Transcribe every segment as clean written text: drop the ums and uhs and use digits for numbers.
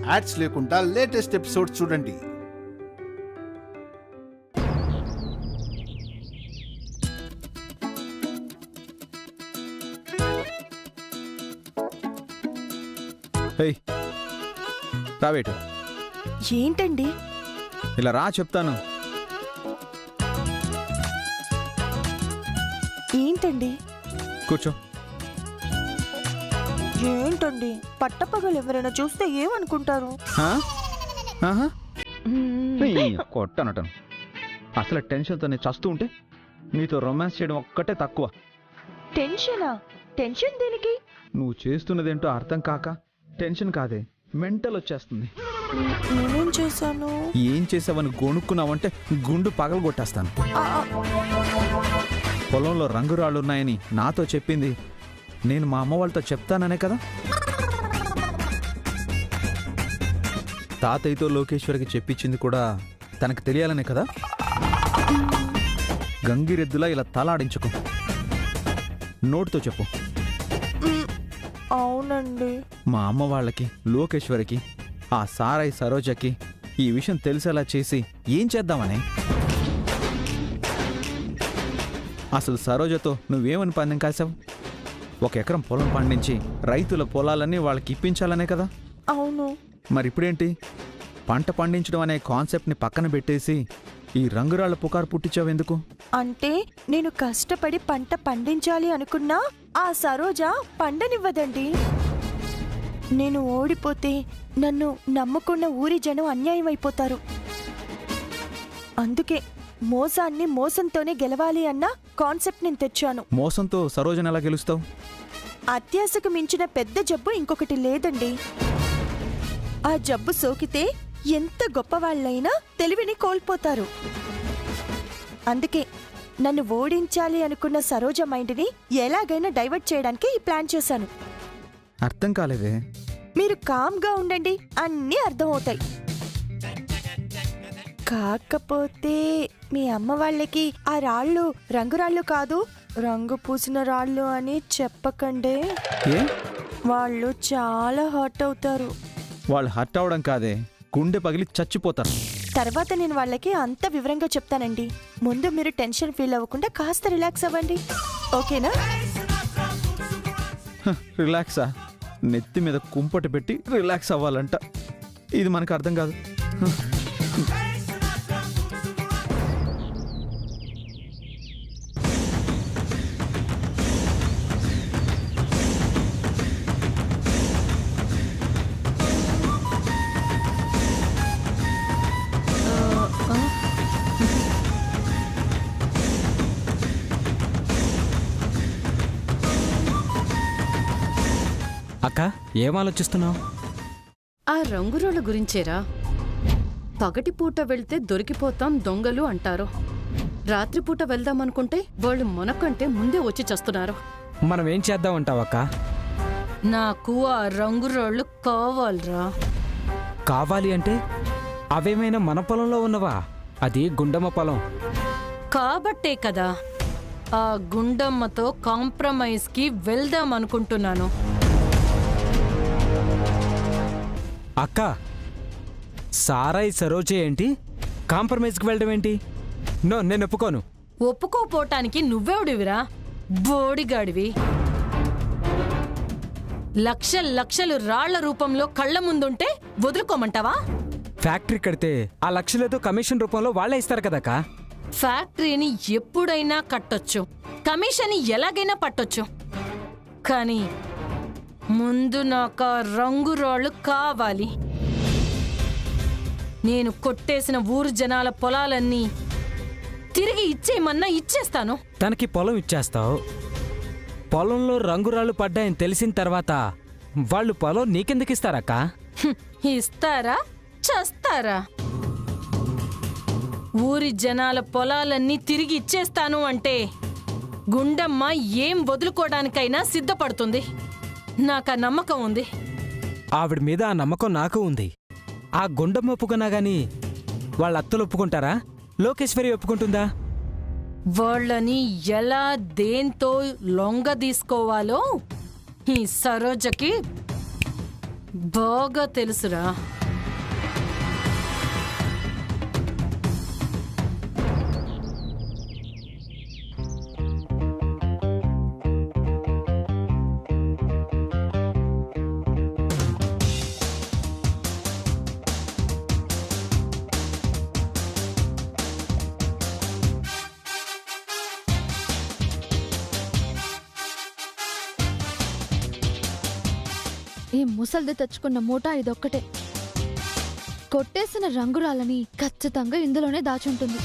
Ads లేకుండా latest episodes చూడండి. రావేటు. ఏంటండి? ఇలా రా చెప్తాను. ఏంటండి? కూర్చో. ఏంటండి పట్టపగలు ఎవరైనా చూస్తే ఏమనుకుంటారు? కొట్టనటను. అసలు టెన్షన్తో నేను చస్తూ ఉంటే నీతో రొమాన్స్ చేయడం ఒక్కటే తక్కువ. టెన్షనా? టెన్షన్ దేనికి? నువ్వు చేస్తున్నదేంటో అర్థం కాక టెన్షన్ కాదే, మెంటల్ వచ్చేస్తుంది. నేనేం చేశాను? ఏం చేసావని గొనుక్కున్నావంటే గుండు పగలు కొట్టేస్తాను. పొలంలో రంగురాళ్ళున్నాయని నాతో చెప్పింది నేను మా అమ్మ వాళ్ళతో చెప్తాననే కదా. తాతయ్యతో లోకేశ్వరికి చెప్పించింది కూడా తనకు తెలియాలనే కదా. గంగిరెద్దులా ఇలా తలాడించుకో, నోటితో చెప్పు. అవునండి. మా అమ్మ వాళ్ళకి, లోకేశ్వరికి, ఆ సారాయి సరోజకి ఈ విషయం తెలిసేలా చేసి ఏం చేద్దామని. అసలు సరోజతో నువ్వేమని పందెం కాసావు? 1 ఎకరం పొలం పండించి రైతుల పొలాలన్నీ వాళ్ళకి ఇప్పించాలనే కదా. అవును. మరి ఇప్పుడేంటి? పంట పండించడం అనే కాన్సెప్ట్ని పక్కన పెట్టేసి ఈ రంగురాళ్ల పుకారు పుట్టించావెందుకు? అంటే నేను కష్టపడి పంట పండించాలి అనుకున్నా ఆ సరోజ పండనివ్వదండి. నేను ఓడిపోతే నన్ను నమ్ముకున్న ఊరి జనం అన్యాయం అయిపోతారు. అందుకే మోసాన్ని మోసంతోనే గెలవాలి అన్న కాన్సెప్ట్ నేను తెచ్చాను. మోసంతో సరోజను ఎలా గెలుస్తావు? అత్యాశకు మించిన పెద్ద జబ్బు ఇంకొకటి లేదండి. ఆ జబ్బు సోకితే ఎంత గొప్పవాళ్ళైనా తెలివిని కోల్పోతారు. అందుకే నన్ను ఓడించాలి అనుకున్న సరోజ మైండ్ని ఎలాగైనా డైవర్ట్ చేయడానికి ఈ ప్లాన్ చేశాను. అర్థం కాలేదే. మీరు కామ్గా ఉండండి, అన్నీ అర్థమవుతాయి. కాకపోతే మీ అమ్మ వాళ్ళకి ఆ రాళ్ళు రంగురాళ్ళు కాదు, రంగు పూసిన రాళ్ళు అని చెప్పకండే. వాళ్ళు చాలా హర్ట్ అవుతారు. వాళ్ళు హర్ట్ అవడం కాదే, గుండె పగిలి చచ్చిపోతారు. తర్వాత నేను వాళ్ళకి అంత వివరంగా చెప్తానండి. ముందు మీరు టెన్షన్ ఫీల్ అవ్వకుండా కాస్త రిలాక్స్ అవ్వండి, ఓకేనా? రిలాక్సా? నెత్తి మీద కుంపటి పెట్టి రిలాక్స్ అవ్వాలంట. ఇది మనకు అర్థం కాదు. అక్క, ఏం ఆలోచిస్తున్నావు? ఆ రంగురోళ్ళ గురించేరా. పగటిపూట వెళ్తే దొరికిపోతాం దొంగలు అంటారు. రాత్రిపూట వెళ్దామనుకుంటే వాళ్ళు మనకంటే ముందే వచ్చి చేస్తున్నారు. మనం ఏం చేద్దామంటావక్క? నాకు ఆ రంగురోళ్ళు కావాలరా. కావాలి అంటే అవేమైనా మన పొలంలో ఉన్నవా? అది గుండమ్మ పొలం కాబట్టే కదా ఆ గుండమ్మతో కాంప్రమైజ్కి వెళ్దామనుకుంటున్నాను. అక్క, సారాయి సరోజే ఏంటి కాంప్రమైజ్కి వెళ్ళడం ఏంటి? నో, నేను ఒప్పుకోను. ఒప్పుకోపోటానికి నువ్వెవడివిరా? బోడిగాడివి. లక్షలు రాళ్ల రూపంలో కళ్ళ ముందుంటే వదులుకోమంటావా? ఫ్యాక్టరీ కడితే ఆ లక్షలతో కమిషన్ రూపంలో వాళ్ళే ఇస్తారు కదక్క. ఫ్యాక్టరీని ఎప్పుడైనా కట్టొచ్చు, కమిషన్ ఎలాగైనా పట్టొచ్చు. కానీ ముందు నాకు రంగురాళ్ళు కావాలి. నేను కొట్టేసిన ఊరు జనాల పొలాలన్నీ తిరిగి ఇచ్చేయమన్నా ఇచ్చేస్తాను. తనకి పొలం ఇచ్చేస్తావు. పొలంలో రంగురాళ్ళు పడ్డాయని తెలిసిన తర్వాత వాళ్ళు పొలం నీకెందుకు ఇస్తారక్క? ఇస్తారా? చస్తారా? ఊరి జనాల పొలాలన్నీ తిరిగి ఇచ్చేస్తాను అంటే గుండమ్మ ఏం వదులుకోవడానికైనా సిద్ధపడుతుంది. నాకా నమ్మకం ఉంది. ఆవిడ మీద ఆ నమ్మకం నాకు ఉంది. ఆ గుండమ్మ ఒప్పుకున్నా గాని వాళ్ళ అత్తలు ఒప్పుకుంటారా? లోకేశ్వరి ఒప్పుకుంటుందా? వాళ్ళని ఎలా దేంతో లొంగ తీసుకోవాలో ఈ సరోజకి బాగా తెలుసురా. ఈ ముసల్ది తెచ్చుకున్న మూట ఇదొక్కటే. కొట్టేసిన రంగురాలని ఖచ్చితంగా ఇందులోనే దాచుంటుంది.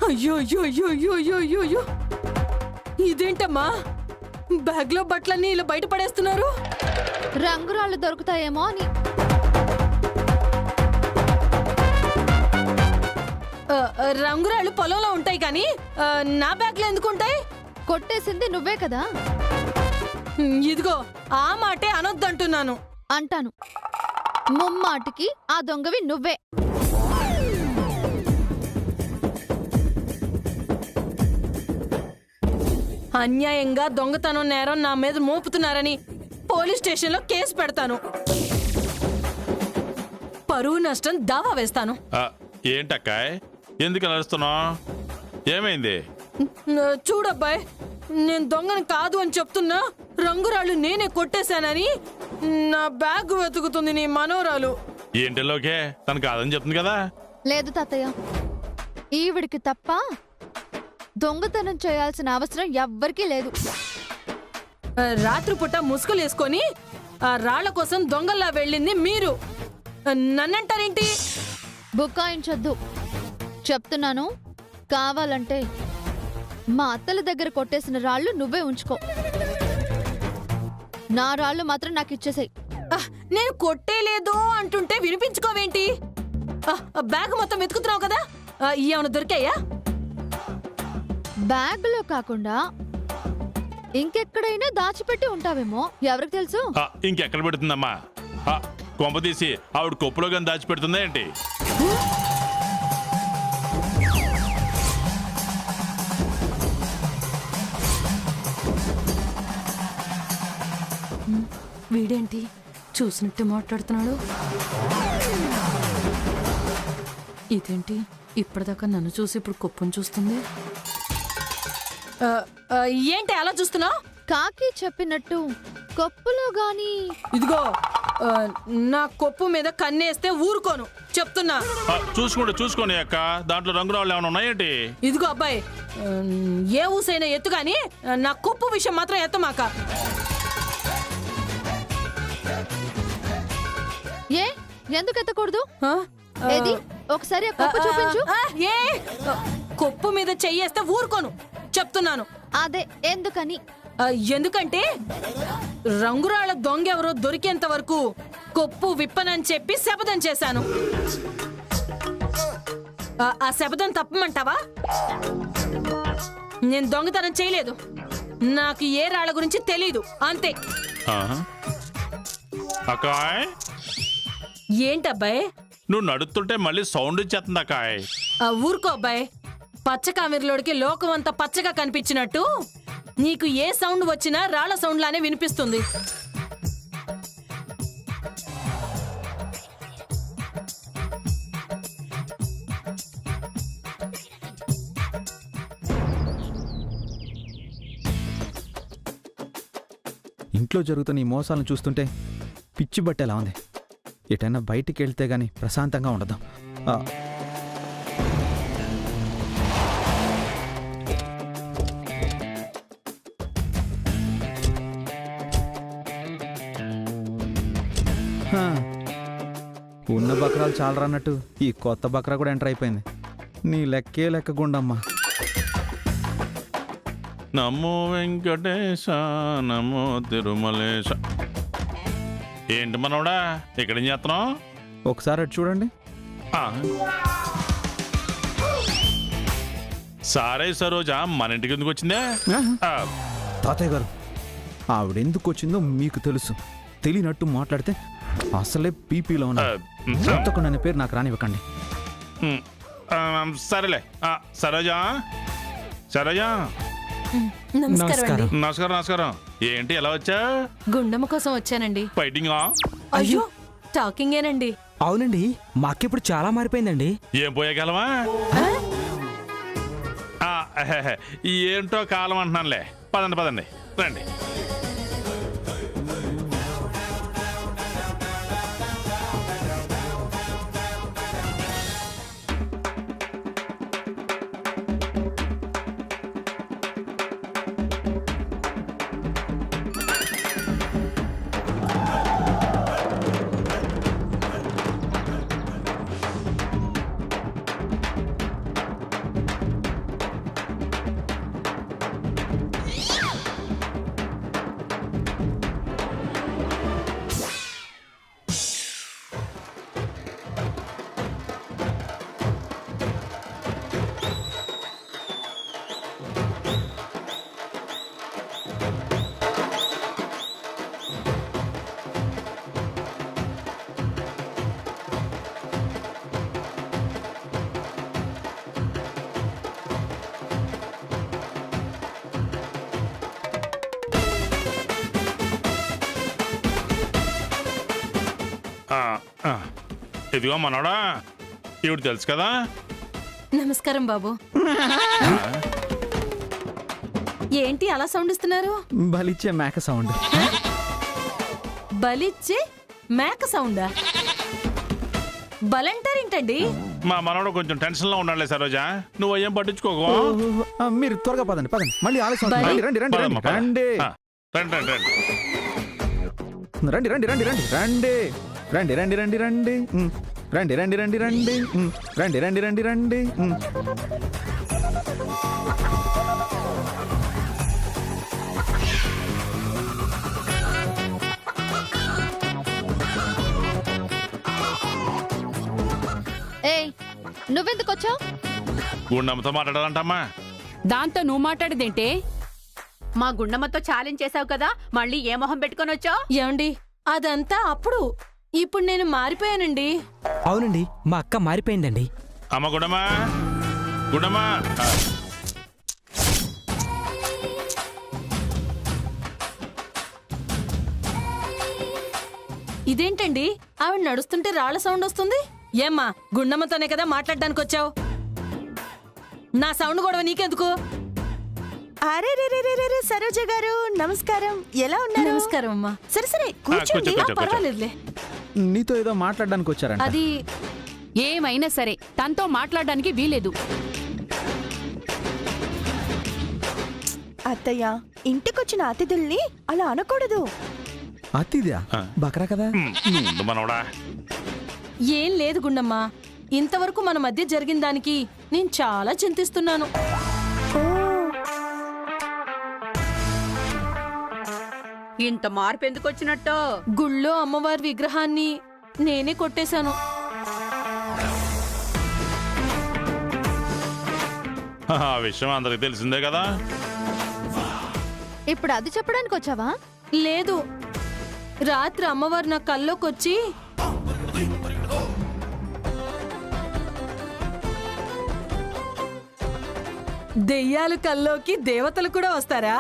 అయ్యో అయ్యో అయ్యో అయ్యో అయ్యో అయ్యో అయ్యో, ఇదేంటమ్మా బ్యాగ్ లో బట్టలన్నీ ఇలా బయట పడేస్తున్నారు? రంగురాళ్ళు దొరుకుతాయేమో అని. రంగురాళ్ళు పొలంలో ఉంటాయి కానీ నా బ్యాగ్ లో ఎందుకు ఉంటాయి? కొట్టేసింది నువ్వే కదా. ఇదిగో ఆ మాటే అనొద్దంటున్నాను. అంటాను, ముమ్మాటికి ఆ దొంగవి నువ్వే. అన్యాయంగా దొంగతనం నేరం నా మీద మోపుతున్నారని పోలీస్ స్టేషన్లో కేసు పెడతాను. పరువు నష్టం దావా వేస్తాను. ఏంటక్కాయ్, ఎందుకు అలరుస్తున్నావు? ఏమైంది? చూడబ్బాయ్, నేను దొంగను కాదు అని చెప్తున్నా రంగురాళ్ళు నేనే కొట్టేశానని నా బ్యాగ్ వెతుకుతుంది నీ మనోరాలు. ఏంటిలోకే తను కాదని చెప్తుంది కదా. లేదు తాతయ్య, ఈవిడికి తప్ప దొంగతనం చేయాల్సిన అవసరం ఎవ్వరికీ లేదు. రాత్రిపూట ముసుగులు వేసుకొని ఆ రాళ్ల కోసం దొంగల్లా వెళ్ళింది మీరు. నన్నంటారేంటి? బుకాయించొద్దు చెప్తున్నాను. కావాలంటే మా అత్తల దగ్గర కొట్టేసిన రాళ్ళు నువ్వే ఉంచుకో. నా రాళ్ళు మాత్రం నాకు ఇచ్చేసాయి. నేను కొట్టేలేదు అంటుంటే వినిపించుకోవేంటి? బ్యాగ్ మొత్తం వెతుకుతున్నావు కదా, ఏమైనా దొరికాయా? బ్యాగ్లో కాకుండా ఇంకెక్కడైనా దాచిపెట్టి ఉంటావేమో, ఎవరికి తెలుసు? ఇంకెక్కడ పెడుతుందమ్మా? కొంప తీసి ఆవిడ కొప్పులో కానీ దాచిపెడుతుందా ఏంటి? వీడేంటి చూసినట్టు మాట్లాడుతున్నాడు? ఇదేంటి ఇప్పటిదాకా నన్ను చూసి ఇప్పుడు కుప్పని చూస్తుంది? ఏంటి అలా చూస్తున్నావు? కాకి చెప్పినట్టు కొప్పులో గాని. ఇదిగో నా కొప్పు మీద కన్నేస్తే ఊరుకోను చెప్తున్నా. చూసుకోండి అక్క, దాంట్లో రంగురాళ్ళు ఏమైనా ఉన్నాయేంటి? ఇదిగో అబ్బాయి, ఏ ఊసైనా ఎత్తు గాని నా కొప్పు విషయం మాత్రం ఎత్తమాక. ఏ ఎందుకు ఎత్తకూడదు? ఏది ఒకసారి కొప్పు చూపించు. కొప్పు మీద చెయ్యేస్తే ఊరుకోను చెప్తున్నాను. అదే ఎందుకని? ఎందుకంటే రంగురాళ్ల దొంగ ఎవరో దొరికేంత వరకు కొప్పు విప్పనని చెప్పి శపథం చేశాను. ఆ శపథం తప్పమంటావా? నేను దొంగతనం చేయలేదు, నాకు ఏ రాళ్ల గురించి తెలీదు, అంతే. అక్కాయ్, ఏంటబ్బాయి నువ్వు నడుస్తుంటే మళ్ళీ సౌండ్ ఇచ్చేస్తుంది అక్కాయ్. ఊరుకో అబ్బాయి, పచ్చ కామెరలోడికి లోకం అంతా పచ్చగా కనిపించినట్టు నీకు ఏ సౌండ్ వచ్చినా రాళ్ల సౌండ్ లానే వినిపిస్తుంది. ఇంట్లో జరుగుతున్న ఈ మోసాలను చూస్తుంటే పిచ్చి బట్టేలా ఉంది. ఎటైనా బయటికి వెళ్తే గానీ ప్రశాంతంగా ఉండదు. ఉన్న బక్రాలు చాలరన్నట్టు ఈ కొత్త బక్రా కూడా ఎంటర్ అయిపోయింది. నీ లెక్కే లెక్క గుండమ్మా. నమో వెంకటేశ నమో తిరుమలేశ. ఏంటి మనోడా ఇక్కడ ఏం చేస్తున్నావు? ఒకసారి అటు చూడండి. సారే సరోజా మన ఇంటికి ఎందుకు వచ్చిందే? తాతయ్య గారు, ఆవిడెందుకు వచ్చిందో మీకు తెలుసు. తెలియనట్టు మాట్లాడితే అసలే పీపీలో ఉన్నా. నన్ను పేరు నాకు రానివ్వకండి. సరేలే. సరోజా, సరోజా, నమస్కారం అండి. నమస్కారం. ఏంటి ఎలా వచ్చా? గుండమ్మ కోసం వచ్చానండి. ఫైటింగా? అయ్యో టాకింగేనండి. అవునండి, మాకిప్పుడు చాలా మారిపోయిందండి. ఏం పోయేగలవా? ఏంటో కాలం అంటున్నానులే. పదండి రండి. ఇదిగో మనోడా, ఇవిడు తెలుసు కదా. నమస్కారం బాబు. ఏంటి అలా సౌండ్ ఇస్తున్నారు? బలిచ్చే మేక సౌండ్. బలిచ్చే మేక సౌండా? బలంటారేంటండి? మా మనోడు కొంచెం టెన్షన్ లో ఉన్నాడులే సరోజా, నువ్వు ఏం పట్టించుకోకు. మీరు త్వరగా పదండి. మళ్ళీ ఆలస్యం. బలి. రండి. పదమ్మా, పద. రండి. ఏయ్, నువ్వెందుకు వచ్చావు? గుండమ్మతో మాట్లాడాలంటమ్మా. దాంతో నువ్వు మాట్లాడదేంటే? మా గుండమ్మతో ఛాలెంజ్ చేసావు కదా, మళ్ళీ ఏ మొహం పెట్టుకొని వచ్చావు? ఏమండి, అదంతా అప్పుడు. ఇప్పుడు నేను మారిపోయానండి. అవునండి, మా అక్క మారిపోయిందండి. అమ్మ గుండమ్మా. ఇదేంటండి, ఆవిడ నడుస్తుంటే రాళ్ల సౌండ్ వస్తుంది? ఏమ్మా, గుండమ్మతోనే కదా మాట్లాడడానికి వచ్చావు? నా సౌండ్ గొడవ నీకెందుకు? అరే రే సరోజ గారు నమస్కారం. ఎలా ఉన్నారు? నమస్కారం అమ్మా. సరే కూర్చోండి. కూర్చో. పర్వాలేదులే. నీతో ఏదో మాట్లాడడానికి వచ్చారంట. అది ఏమైనా సరే తనతో మాట్లాడడానికి వీలేదు. అత్తయ్య, ఇంటికొచ్చిన అతిథుల్ని అలా అనకూడదు. అతిథా? బకరా కదా. ముందు మనోడా. ఏం లేదు గుండమ్మా, ఇంతవరకు మన మధ్య జరిగిన దానికి నేను చాలా చింతిస్తున్నాను. ఇంత మార్పు ఎందుకు వచ్చినట్టు? గుళ్ళో అమ్మవారి విగ్రహాన్ని నేనే కొట్టేశాను. ఆ విషయం అందరికి తెలిసిందే కదా. ఇప్పుడు అది చెప్పడానికి వచ్చావా? లేదు, రాత్రి అమ్మవారు నా కల్లోకొచ్చి దెయ్యాలు కల్లోకి దేవతలు కూడా వస్తారా?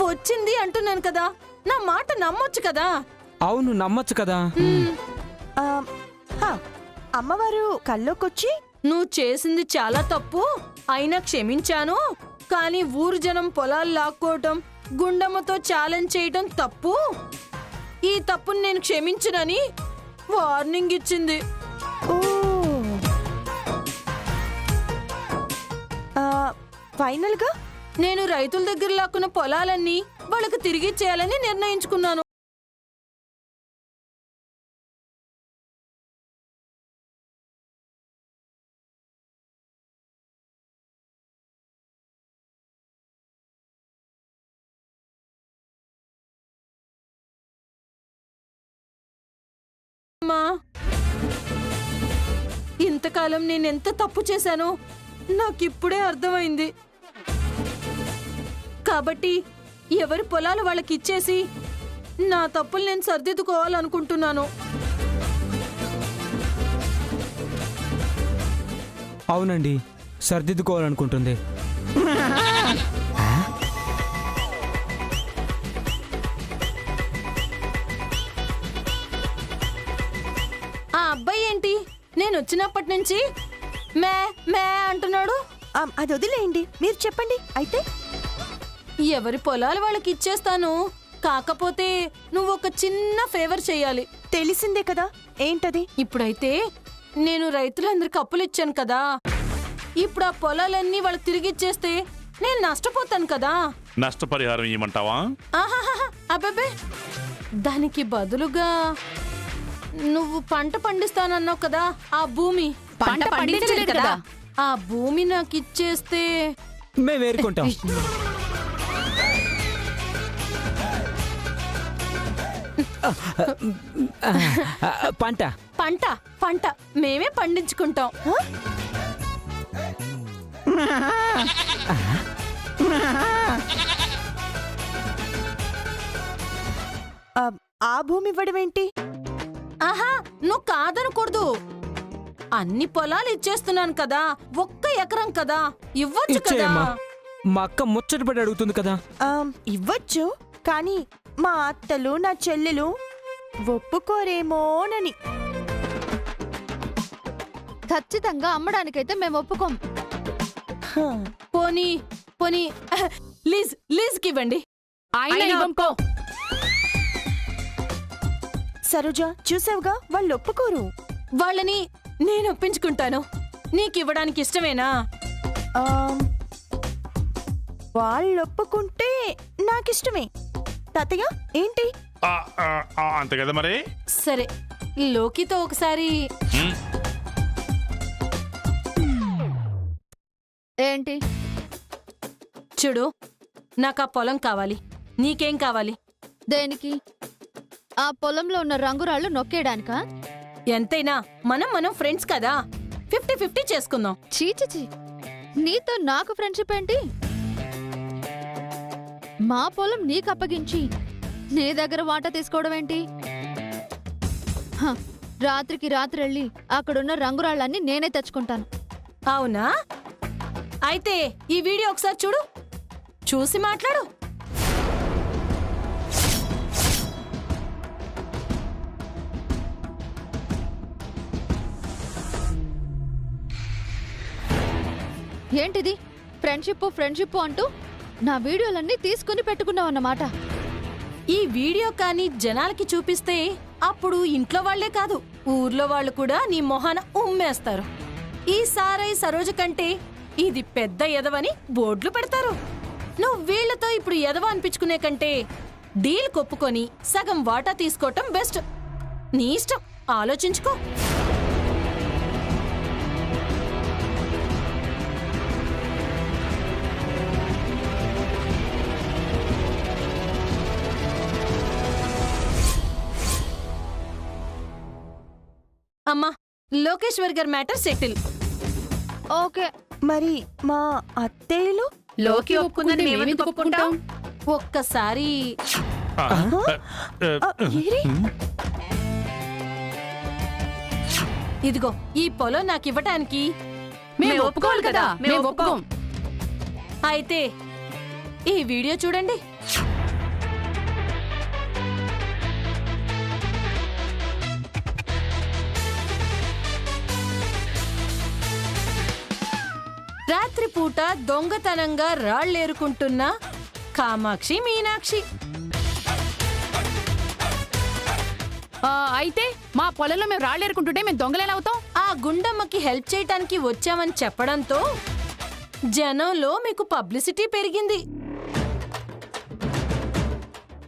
వచ్చింది అంటున్నాను కదా, నా మాట నమ్మొచ్చు కదా. అవును, నమ్మొచ్చు కదా. ఆ, హా, అమ్మవారు కల్లోకొచ్చి నువ్వు చేసింది చాలా తప్పు, అయినా క్షమించాను, కానీ ఊరు జనం పొలాలు లాక్కోవటం, గుండమ్మతో ఛాలెంజ్ చేయటం తప్పు, ఈ తప్పుని నేను క్షమించనని వార్నింగ్ ఇచ్చింది. ఓ, ఫైనల్ గా నేను రైతుల దగ్గర లాక్కున్న పొలాలన్నీ వాళ్ళకి తిరిగి ఇచ్చేయాలని నిర్ణయించుకున్నాను. ఇంతకాలం నేనెంత తప్పు చేశానో నాకిప్పుడే అర్థమైంది. కాబట్టి ఎవరి పొలాలు వాళ్ళకి ఇచ్చేసి నా తప్పులు నేను సర్దిద్దుకోవాలనుకుంటున్నాను. అవునండి, సర్దిద్దుకోవాలనుకుంటుంది. ఆ అబ్బాయి ఏంటి నేను వచ్చినప్పటి నుంచి మే మే అంటున్నాడు? అది వదిలేయండి, మీరు చెప్పండి. అయితే ఎవరి పొలాలు వాళ్ళకి ఇచ్చేస్తాను, కాకపోతే నువ్వు ఒక చిన్న ఫేవర్ చెయ్యాలి. తెలిసిందే కదా, ఏంటది? ఇప్పుడైతే నేను రైతులందరికి అప్పులు ఇచ్చాను కదా, ఇప్పుడు ఆ పొలాలన్నీ వాళ్ళకి తిరిగి ఇచ్చేస్తే నేను నష్టపోతాను కదా. నష్టపరిహారం ఇవ్వమంటావా? ఆహాహా, అబ్బబ్బే, దానికి బదులుగా నువ్వు పంట పండిస్తానన్నావు కదా, ఆ భూమి పంట పండించలేదు కదా. ఆ భూమి నాకు ఇచ్చేస్తే మేము ఏరుకుంటాం. పంట పంట పంట మేమే పండించుకుంటాం. ఆ భూమి ఇవ్వడం ఏంటి? ఆహా, నువ్వు కాదనకూడదు. అన్ని పొలాలు ఇచ్చేస్తున్నాను కదా, ఒక్క ఎకరం కదా, ఇవ్వచ్చు కదా. ఇచ్చేయమ్మా, మా అక్క ముచ్చటపడి అడుగుతుంది కదా. ఇవ్వచ్చు, కానీ మా అత్తలు నా చెల్లెలు ఒప్పుకోరేమోనని. ఖచ్చితంగా అమ్మడానికైతే మేము ఒప్పుకోం. పోనీ పోనీ లీజ్కి ఇవ్వండి. ఆయన ఇవ్వంపో. సరోజ, చూసావుగా, వాళ్ళు ఒప్పుకోరు. వాళ్ళని నేను ఒప్పించుకుంటాను. నీకివ్వడానికి ఇష్టమేనా? వాళ్ళు ఒప్పుకుంటే నాకిష్టమే. తాతయ్య ఏంటి? అంతే కదా మరి. సరే, లోకితో ఒకసారి. ఏంటి? చూడు, నాకు ఆ పొలం కావాలి. నీకేం కావాలి? దేనికి? ఆ పొలంలో ఉన్న రంగురాళ్ళు నొక్కేయడానికా? ఎంతైనా మనం ఫ్రెండ్స్ కదా, 50-50 చేసుకుందాం. చీచిచి, నీతో నాకు ఫ్రెండ్షిప్ ఏంటి? మా పొలం నీకు అప్పగించి నీ దగ్గర వాటా తీసుకోవడం ఏంటి? రాత్రికి రాత్రి వెళ్ళి అక్కడున్న రంగురాళ్ళన్నీ నేనే తెచ్చుకుంటాను. అవునా? అయితే ఈ వీడియో ఒకసారి చూడు, చూసి మాట్లాడు. ఏంటిది? ఫ్రెండ్షిప్ అంటూ నా వీడియోలన్నీ తీసుకుని పెట్టుకున్నావన్నమాట. ఈ వీడియో కానీ జనాలకి చూపిస్తే అప్పుడు ఇంట్లో వాళ్లే కాదు, ఊర్లో వాళ్ళు కూడా నీ మొహాన ఉమ్మేస్తారు. ఈ సారై సరోజ కంటే ఇది పెద్ద ఎదవని బోర్డులు పెడతారు. నువ్వు వీళ్లతో ఇప్పుడు ఎదవ అనిపించుకునే కంటే డీల్ కొప్పుకొని సగం వాటా తీసుకోవటం బెస్ట్. నీ ఇష్టం, ఆలోచించుకో. అమ్మా, లోకేశ్వర్ గారి మ్యాటర్ సెటిల్. ఓకే, మరి మా అత్తయ్యలు? లోకి ఒప్పుకుందని మేమెందుకు ఒప్పుకుంటాం? ఒక్కసారి ఏరి? ఇదిగో ఈ పొలం నాకు ఇవ్వటానికి మేము ఒప్పుకోవాలి కదా, మేము ఒప్పుకోం. అయితే ఈ వీడియో చూడండి. రాత్రిపూట దొంగతనంగా రాళ్లేరుకుంటున్న కామాక్షి, మీనాక్షి. అయితే మా పొలంలో మేము రాళ్ళేరుకుంటుంటే మేము దొంగలేలా అవుతాం? ఆ గుండమ్మకి హెల్ప్ చేయటానికి వచ్చామని చెప్పడంతో జనంలో మీకు పబ్లిసిటీ పెరిగింది.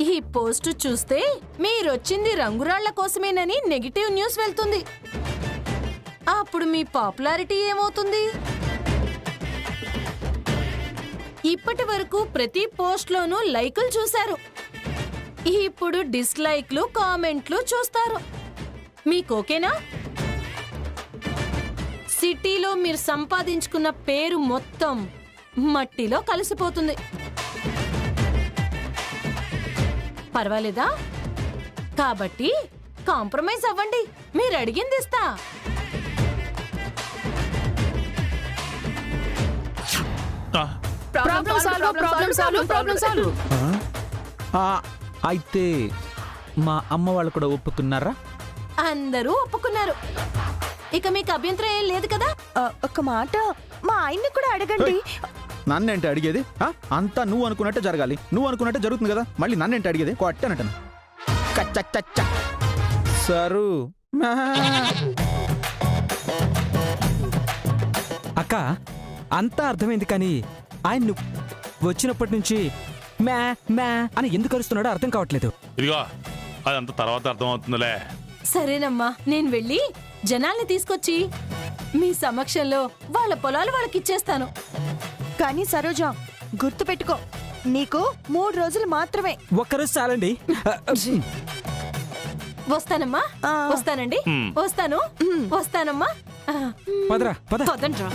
ఈ పోస్టు చూస్తే మీరొచ్చింది రంగురాళ్ల కోసమేనని నెగిటివ్ న్యూస్ వెళ్తుంది. అప్పుడు మీ పాపులారిటీ ఏమవుతుంది? ఇప్పటి వరకు ప్రతి పోస్ట్లోనూ లైకులు చూశారు, ఇప్పుడు డిస్లైక్లు, కామెంట్లు చూస్తారు. మీకోకేనా? సిటీలో మీరు సంపాదించుకున్న పేరు మొత్తం మట్టిలో కలిసిపోతుంది. పర్వాలేదా? కాబట్టి కాంప్రమైజ్ అవ్వండి, మీరు అడిగింది ఇస్తా. Problem solve. అయితే మా అమ్మ వాళ్ళు కూడా ఒప్పుకున్నారా? అందరూ ఒప్పుకున్నారు. ఇక మీకు అభ్యంతరం ఏం లేదు కదా? ఒక మాట మా ఆయన్ని కూడా అడగండి. నన్నేంటి అడిగేది? అంతా నువ్వు అనుకున్నట్టే జరగాలి. నువ్వు అనుకున్నట్టే జరుగుతుంది కదా, మళ్ళీ నన్నేంటి అడిగేది? కొట్టనటను సరు. అక్క అంతా అర్థమైంది, కానీ ఆయన వచ్చినప్పటి నుంచి మ్యా మ్యా అని ఎందుకు అరుస్తున్నాడో అర్థం కావట్లేదు. ఇదిగో అదంతా తర్వాత అర్థం అవుతుందిలే. సరేనమ్మా, నేను వెళ్ళి జనాల్ని తీసుకొచ్చి మీ సమక్షంలో వాళ్ళ పొలాలు వాళ్ళకి ఇచ్చేస్తాను. కానీ సరోజ, గుర్తుపెట్టుకో, నీకు 3 రోజులు మాత్రమే. ఒక్కరోజు చాలండి. వస్తానమ్మా, వస్తానండి, వస్తాను, వస్తానమ్మా. పదరా పద. పదండ్రా.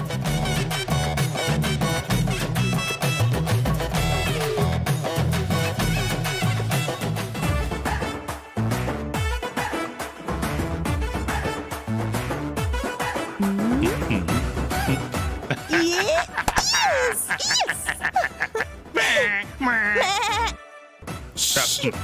Shit.